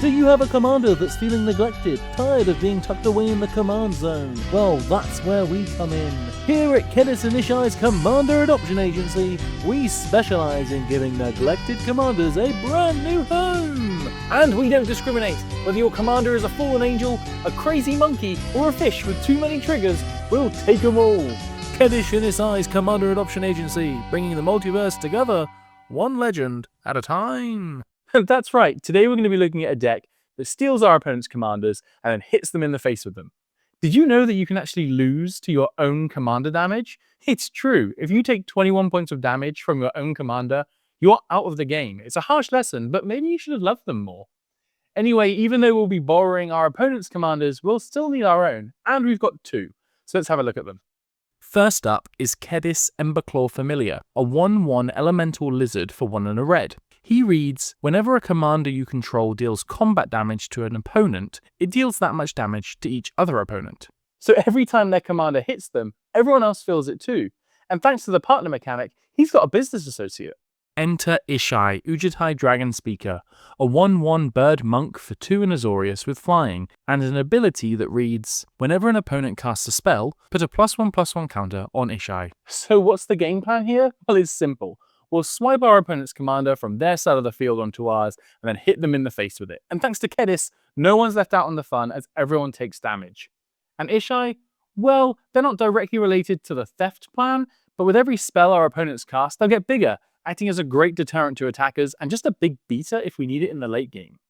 Do you have a commander that's feeling neglected, tired of being tucked away in the command zone? Well, that's where we come in. Here at Kedis and Ishai's Commander Adoption Agency, we specialize in giving neglected commanders a brand new home. And we don't discriminate. Whether your commander is a fallen angel, a crazy monkey, or a fish with too many triggers, we'll take them all. Kedis and Ishai's Commander Adoption Agency, bringing the multiverse together, one legend at a time. That's right, today we're going to be looking at a deck that steals our opponent's commanders and then hits them in the face with them. Did you know that you can actually lose to your own commander damage? It's true, if you take 21 points of damage from your own commander, you're out of the game. It's a harsh lesson, but maybe you should have loved them more. Anyway, even though we'll be borrowing our opponent's commanders, we'll still need our own, and we've got two. So let's have a look at them. First up is Kedis Emberclaw Familiar, a 1/1 elemental lizard for 1 and a red. He reads, whenever a commander you control deals combat damage to an opponent, it deals that much damage to each other opponent. So every time their commander hits them, everyone else feels it too. And thanks to the partner mechanic, he's got a business associate. Enter Ishai, Ujitai Dragon Speaker, a 1/1 bird monk for 2 and Azorius with flying, and an ability that reads, whenever an opponent casts a spell, put a +1/+1 counter on Ishai. So what's the game plan here? Well, it's simple. We'll swipe our opponent's commander from their side of the field onto ours, and then hit them in the face with it. And thanks to Kedis, no one's left out on the fun as everyone takes damage. And Ishai? Well, they're not directly related to the theft plan, but with every spell our opponents cast, they'll get bigger, acting as a great deterrent to attackers and just a big beater if we need it in the late game.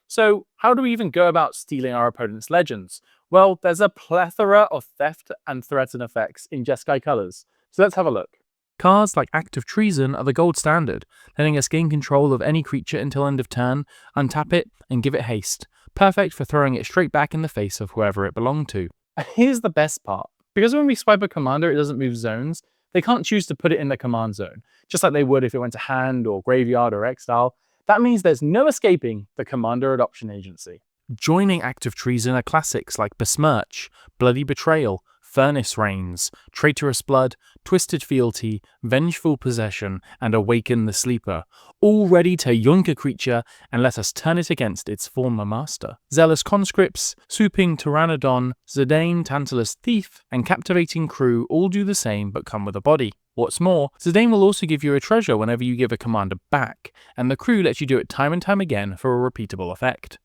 So how do we even go about stealing our opponent's legends? Well, there's a plethora of theft and threaten effects in Jeskai colors. So let's have a look. Cards like Act of Treason are the gold standard, letting us gain control of any creature until end of turn, untap it, and give it haste. Perfect for throwing it straight back in the face of whoever it belonged to. Here's the best part. Because when we swipe a commander, it doesn't move zones, they can't choose to put it in the command zone, just like they would if it went to hand or graveyard or exile. That means there's no escaping the Commander Adoption Agency. Joining Act of Treason are classics like Besmirch, Bloody Betrayal, Furnace Reigns, Traitorous Blood, Twisted Fealty, Vengeful Possession, and Awaken the Sleeper, all ready to yoink a creature and let us turn it against its former master. Zealous Conscripts, Swooping Pteranodon, Zidane Tantalus Thief, and Captivating Crew all do the same but come with a body. What's more, Zidane will also give you a treasure whenever you give a commander back, and the crew lets you do it time and time again for a repeatable effect.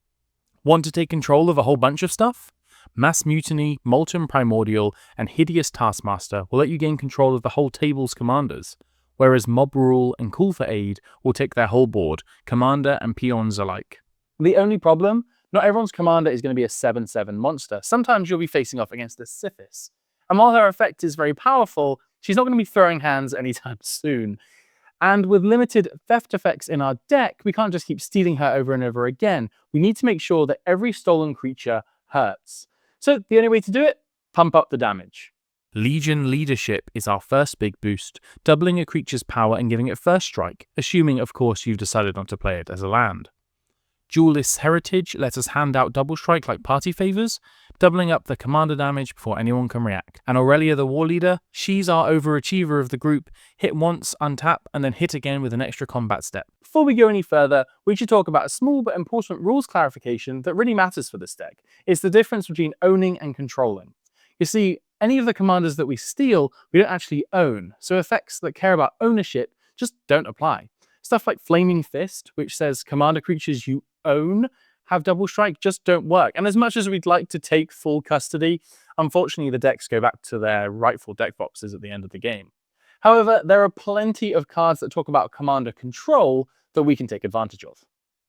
Want to take control of a whole bunch of stuff? Mass Mutiny, Molten Primordial, and Hideous Taskmaster will let you gain control of the whole table's commanders, whereas Mob Rule and Call for Aid will take their whole board, commander and peons alike. The only problem? Not everyone's commander is going to be a 7/7 monster. Sometimes you'll be facing off against a Sithis. And while her effect is very powerful, she's not going to be throwing hands anytime soon. And with limited theft effects in our deck, we can't just keep stealing her over and over again. We need to make sure that every stolen creature hurts. So the only way to do it? Pump up the damage. Legion Leadership is our first big boost, doubling a creature's power and giving it first strike, assuming of course you've decided not to play it as a land. Duelist's Heritage lets us hand out double strike like party favors, doubling up the commander damage before anyone can react. And Aurelia the War Leader, she's our overachiever of the group, hit once, untap, and then hit again with an extra combat step. Before we go any further, we should talk about a small but important rules clarification that really matters for this deck. It's the difference between owning and controlling. You see, any of the commanders that we steal, we don't actually own, so effects that care about ownership just don't apply. Stuff like Flaming Fist, which says commander creatures you own have double strike, just don't work. And as much as we'd like to take full custody, unfortunately the decks go back to their rightful deck boxes at the end of the game. However, there are plenty of cards that talk about commander control that we can take advantage of.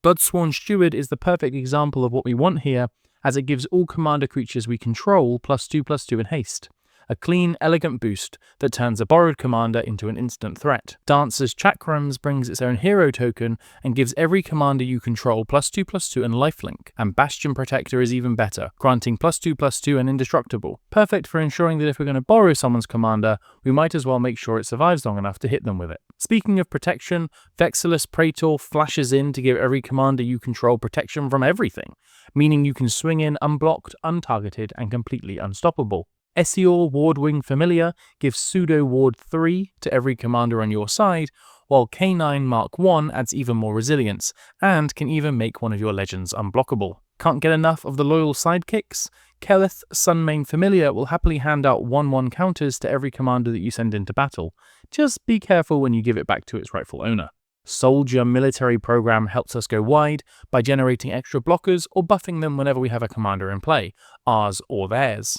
Bloodsworn Steward is the perfect example of what we want here, as it gives all commander creatures we control +2/+2 in haste. A clean, elegant boost that turns a borrowed commander into an instant threat. Dancer's Chakrams brings its own hero token and gives every commander you control +2/+2 and lifelink. And Bastion Protector is even better, granting +2/+2 and indestructible. Perfect for ensuring that if we're going to borrow someone's commander, we might as well make sure it survives long enough to hit them with it. Speaking of protection, Vexillus Praetor flashes in to give every commander you control protection from everything, meaning you can swing in unblocked, untargeted, and completely unstoppable. Essior Wardwing Familiar gives pseudo ward 3 to every commander on your side, while K9 Mark 1 adds even more resilience, and can even make one of your legends unblockable. Can't get enough of the loyal sidekicks? Kelith, Sunmane Familiar, will happily hand out 1/1 counters to every commander that you send into battle. Just be careful when you give it back to its rightful owner. Soldier Military Program helps us go wide by generating extra blockers or buffing them whenever we have a commander in play, ours or theirs.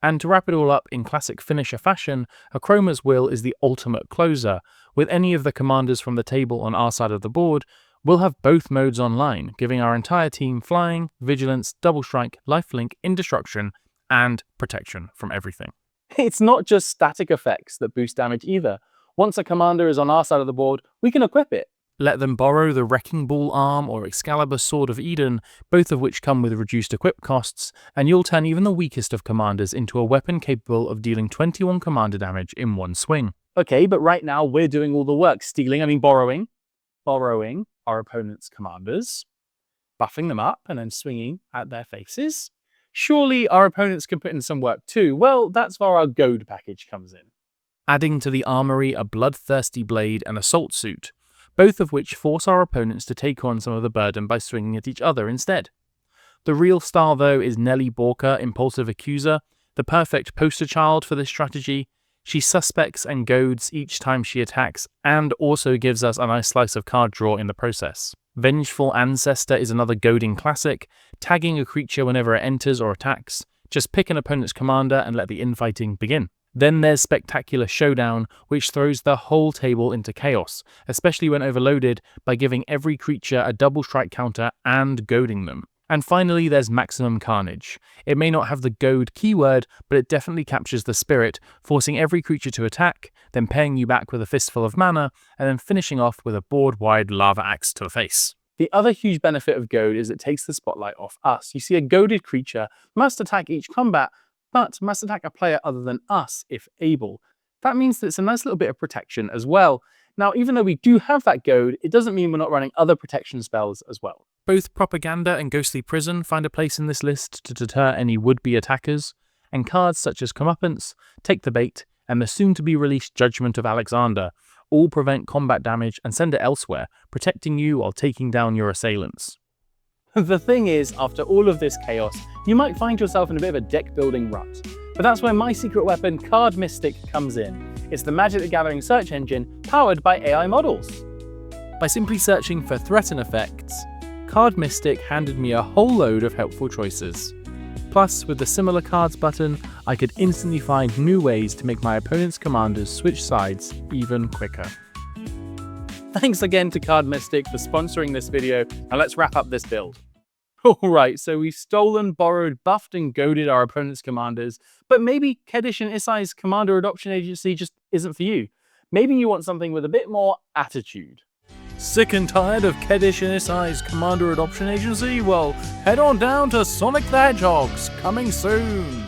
And to wrap it all up in classic finisher fashion, Akroma's Will is the ultimate closer. With any of the commanders from the table on our side of the board, we'll have both modes online, giving our entire team flying, vigilance, double strike, lifelink, indestruction, and protection from everything. It's not just static effects that boost damage either. Once a commander is on our side of the board, we can equip it. Let them borrow the Wrecking Ball Arm or Excalibur Sword of Eden, both of which come with reduced equip costs, and you'll turn even the weakest of commanders into a weapon capable of dealing 21 commander damage in one swing. Okay, but right now we're doing all the work, borrowing our opponent's commanders, buffing them up and then swinging at their faces. Surely our opponents can put in some work too. Well, that's where our goad package comes in. Adding to the armory a Bloodthirsty Blade and Assault Suit, both of which force our opponents to take on some of the burden by swinging at each other instead. The real star though is Nelly Borka, Impulsive Accuser, the perfect poster child for this strategy. She suspects and goads each time she attacks, and also gives us a nice slice of card draw in the process. Vengeful Ancestor is another goading classic, tagging a creature whenever it enters or attacks. Just pick an opponent's commander and let the infighting begin. Then there's Spectacular Showdown, which throws the whole table into chaos, especially when overloaded by giving every creature a double strike counter and goading them. And finally, there's Maximum Carnage. It may not have the goad keyword, but it definitely captures the spirit, forcing every creature to attack, then paying you back with a fistful of mana, and then finishing off with a board-wide lava axe to the face. The other huge benefit of goad is it takes the spotlight off us. You see, a goaded creature must attack each combat, but must attack a player other than us if able. That means that it's a nice little bit of protection as well. Now, even though we do have that goad, it doesn't mean we're not running other protection spells as well. Both Propaganda and Ghostly Prison find a place in this list to deter any would-be attackers, and cards such as Comeuppance, Take the Bait, and the soon-to-be-released Judgment of Alexander all prevent combat damage and send it elsewhere, protecting you while taking down your assailants. The thing is, after all of this chaos, you might find yourself in a bit of a deck-building rut. But that's where my secret weapon, Card Mystic, comes in. It's the Magic the Gathering search engine powered by AI models. By simply searching for threat and effects, Card Mystic handed me a whole load of helpful choices. Plus, with the Similar Cards button, I could instantly find new ways to make my opponent's commanders switch sides even quicker. Thanks again to Card Mystic for sponsoring this video, and let's wrap up this build. Alright, so we've stolen, borrowed, buffed and goaded our opponent's commanders, but maybe Kedish and Isai's Commander Adoption Agency just isn't for you. Maybe you want something with a bit more attitude. Sick and tired of Kedish and Isai's Commander Adoption Agency? Well, head on down to Sonic the Hedgehog's, coming soon.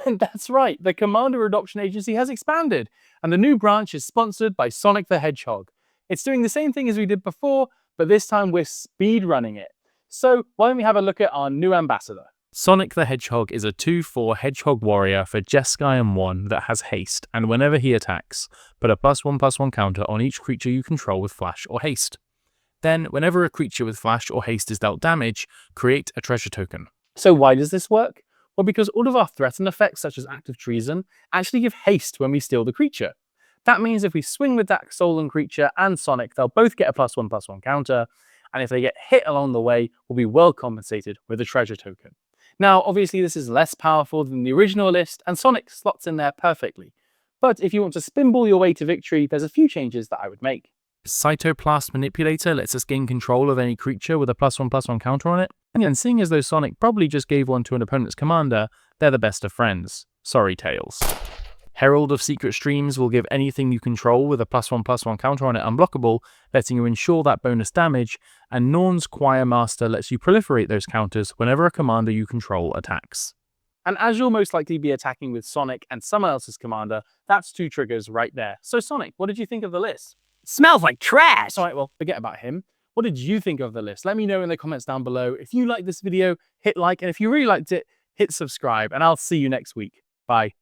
And that's right, the Commander Adoption Agency has expanded, and the new branch is sponsored by Sonic the Hedgehog. It's doing the same thing as we did before, but this time we're speed running it. So why don't we have a look at our new ambassador? Sonic the Hedgehog is a 2/4 Hedgehog warrior for Jeskai and 1 that has haste, and whenever he attacks, put a +1/+1 counter on each creature you control with flash or haste. Then, whenever a creature with flash or haste is dealt damage, create a treasure token. So why does this work? Well, because all of our threaten effects, such as Act of Treason, actually give haste when we steal the creature. That means if we swing with that stolen creature and Sonic, they'll both get a +1/+1 counter, and if they get hit along the way, we'll be well compensated with a treasure token. Now, obviously this is less powerful than the original list, and Sonic slots in there perfectly. But if you want to spinball your way to victory, there's a few changes that I would make. Cytoplast Manipulator lets us gain control of any creature with a +1/+1 counter on it, and seeing as though Sonic probably just gave one to an opponent's commander, they're the best of friends. Sorry, Tails. Herald of Secret Streams will give anything you control with a +1/+1 counter on it unblockable, letting you ensure that bonus damage, and Norn's Choir Master lets you proliferate those counters whenever a commander you control attacks. And as you'll most likely be attacking with Sonic and someone else's commander, that's 2 triggers right there. So Sonic, what did you think of the list? Smells like trash! Alright, well, forget about him. What did you think of the list? Let me know in the comments down below. If you liked this video, hit like, and if you really liked it, hit subscribe, and I'll see you next week. Bye.